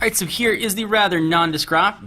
Alright, so here is the rather nondescript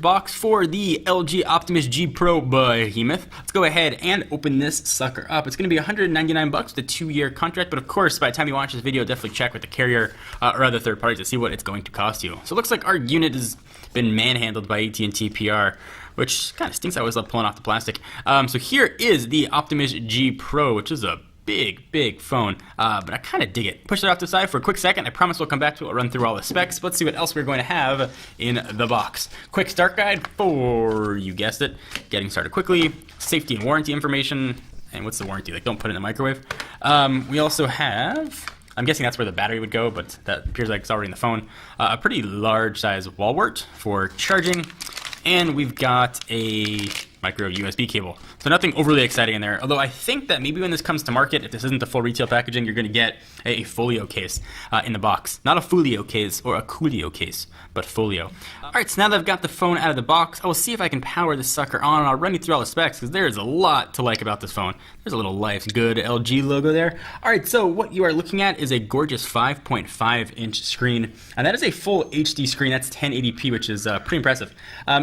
box for the LG Optimus G Pro behemoth. Let's go ahead and open this sucker up. It's going to be $199 with a 2-year contract, but of course, by the time you watch this video, definitely check with the carrier or other third parties to see what it's going to cost you. So it looks like our unit has been manhandled by AT&T PR, which kind of stinks. I always love pulling off the plastic. So here is the Optimus G Pro, which is a big phone, but I kind of dig it. Push it off to the side for a quick second. I promise we'll come back to it. We'll run through all the specs. Let's see what else we're going to have in the box. Quick start guide for, you guessed it, getting started quickly, safety and warranty information, and what's the warranty? Like, don't put it in the microwave. We also have, I'm guessing that's where the battery would go, but that appears like it's already in the phone. A pretty large size wall wart for charging, and we've got a micro USB cable. So nothing overly exciting in there, although I think that maybe when this comes to market, if this isn't the full retail packaging, you're going to get a folio case in the box. Not a folio case or a coolio case, but folio. Alright, so now that I've got the phone out of the box, I will see if I can power this sucker on, and I'll run you through all the specs, because there's a lot to like about this phone. There's a little Life's Good LG logo there. Alright, so what you are looking at is a gorgeous 5.5-inch screen, and that is a full HD screen. That's 1080p, which is pretty impressive.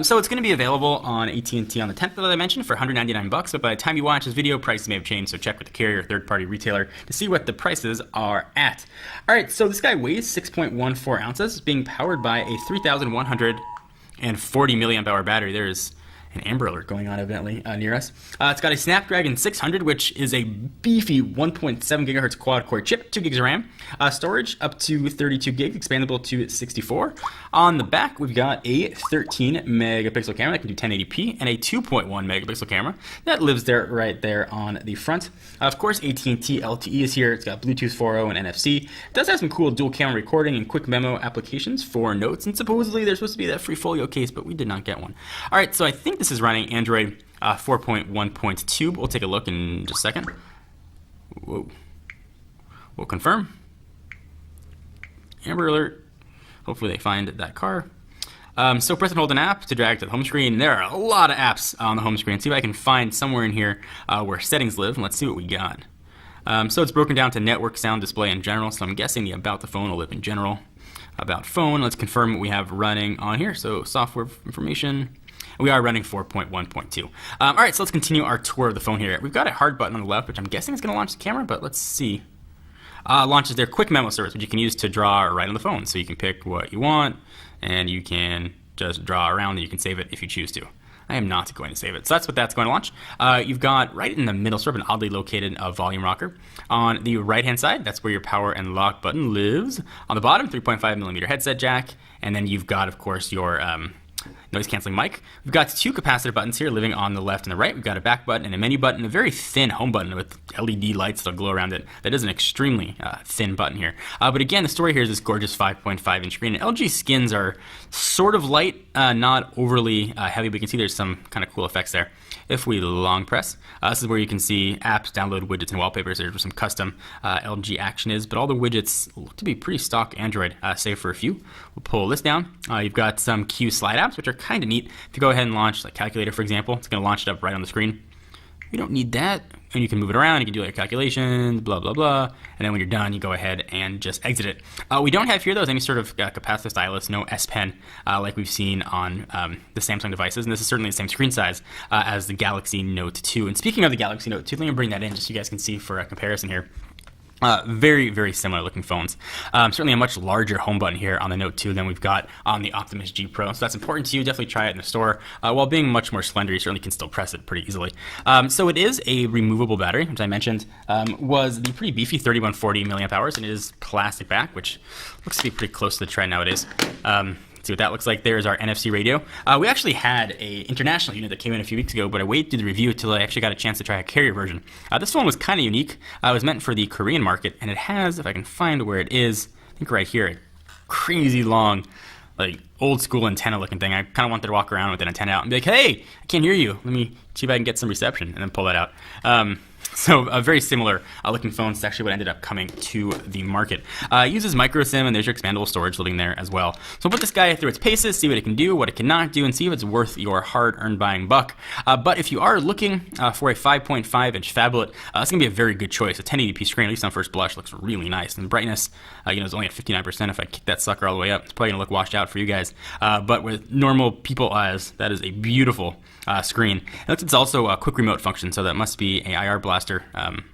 So it's going to be available on AT&T on the 10th that I mentioned for $199, but by the time you watch this video, prices may have changed, so check with the carrier or third-party retailer to see what the prices are at. Alright, so this guy weighs 6.14 ounces, being powered by a 3,140 milliamp hour battery. There's an Amber Alert going on evidently near us. It's got a Snapdragon 600, which is a beefy 1.7 gigahertz quad-core chip, 2 gigs of RAM, storage up to 32 gigs, expandable to 64. On the back, we've got a 13 megapixel camera that can do 1080p and a 2.1 megapixel camera that lives there right there on the front. Of course, AT&T LTE is here. It's got Bluetooth 4.0 and NFC. It does have some cool dual camera recording and quick memo applications for notes, and supposedly there's supposed to be that free folio case, but we did not get one. All right, so I think this is running Android 4.1.2, but we'll take a look in just a second. Whoa. We'll confirm. Amber Alert. Hopefully they find that car. So press and hold an app to drag to the home screen. There are a lot of apps on the home screen. See if I can find somewhere in here where settings live, and let's see what we got. So it's broken down to network, sound, display, in general, so I'm guessing the About the Phone will live in general. About Phone, let's confirm what we have running on here. So software information. We are running 4.1.2. All right, so let's continue our tour of the phone here. We've got a hard button on the left, which I'm guessing is going to launch the camera, but let's see. Launches their quick memo service, which you can use to draw right on the phone. So you can pick what you want, and you can just draw around, and you can save it if you choose to. I am not going to save it. So that's what that's going to launch. You've got right in the middle, sort of an oddly located volume rocker. On the right-hand side, that's where your power and lock button lives. On the bottom, 3.5 millimeter headset jack, and then you've got, of course, your noise canceling mic. We've got 2 capacitor buttons here living on the left and the right. We've got a back button and a menu button, a very thin home button with LED lights that'll glow around it. That is an extremely thin button here. But again, the story here is this gorgeous 5.5-inch screen. And LG skins are sort of light, not overly heavy, but you can see there's some kind of cool effects there. If we long press, this is where you can see apps, download widgets, and wallpapers. There's some custom LG action is, but all the widgets look to be pretty stock Android, save for a few. We'll pull this down. You've got some Q slide apps, which are kind of neat. If you go ahead and launch, like Calculator, for example, it's going to launch it up right on the screen. You don't need that, and you can move it around. You can do your calculations, blah, blah, blah, and then when you're done, you go ahead and just exit it. We don't have here, though, any sort of capacitive stylus, no S Pen, like we've seen on the Samsung devices, and this is certainly the same screen size as the Galaxy Note 2. And speaking of the Galaxy Note 2, let me bring that in just so you guys can see for a comparison here. Very, very similar looking phones. Certainly a much larger home button here on the Note 2 than we've got on the Optimus G Pro. So that's important to you. Definitely try it in the store. While being much more slender, you certainly can still press it pretty easily. So it is a removable battery, which I mentioned was the pretty beefy 3140 milliamp hours, and it is plastic back, which looks to be pretty close to the trend nowadays. See what that looks like. There's our NFC radio. We actually had an international unit that came in a few weeks ago, but I waited to do the review until I actually got a chance to try a carrier version. This one was kind of unique. It was meant for the Korean market, and it has, if I can find where it is, I think right here, a crazy long, like old school antenna looking thing. I kind of wanted to walk around with an antenna out and be like, hey, I can't hear you. Let me see if I can get some reception, and then pull that out. So a very similar looking phone is actually what ended up coming to the market. It uses micro SIM, and there's your expandable storage living there as well. So we'll put this guy through its paces, see what it can do, what it cannot do, and see if it's worth your hard-earned buying buck. But if you are looking for a 5.5-inch phablet, that's going to be a very good choice. A 1080p screen, at least on first blush, looks really nice. And the brightness, is only at 59%. If I kick that sucker all the way up, it's probably going to look washed out for you guys. But with normal people eyes, that is a beautiful screen. It looks like it's also a quick remote function, so that must be a IR blaster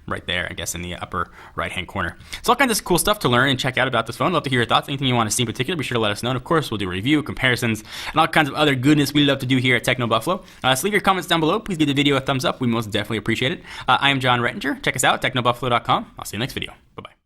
right there, I guess, in the upper right-hand corner. So all kinds of cool stuff to learn and check out about this phone. Love to hear your thoughts. Anything you want to see in particular, be sure to let us know. And of course, we'll do a review, comparisons, and all kinds of other goodness we love to do here at Techno Buffalo. So leave your comments down below. Please give the video a thumbs up. We most definitely appreciate it. I am John Rettinger. Check us out, technobuffalo.com. I'll see you in the next video. Bye-bye.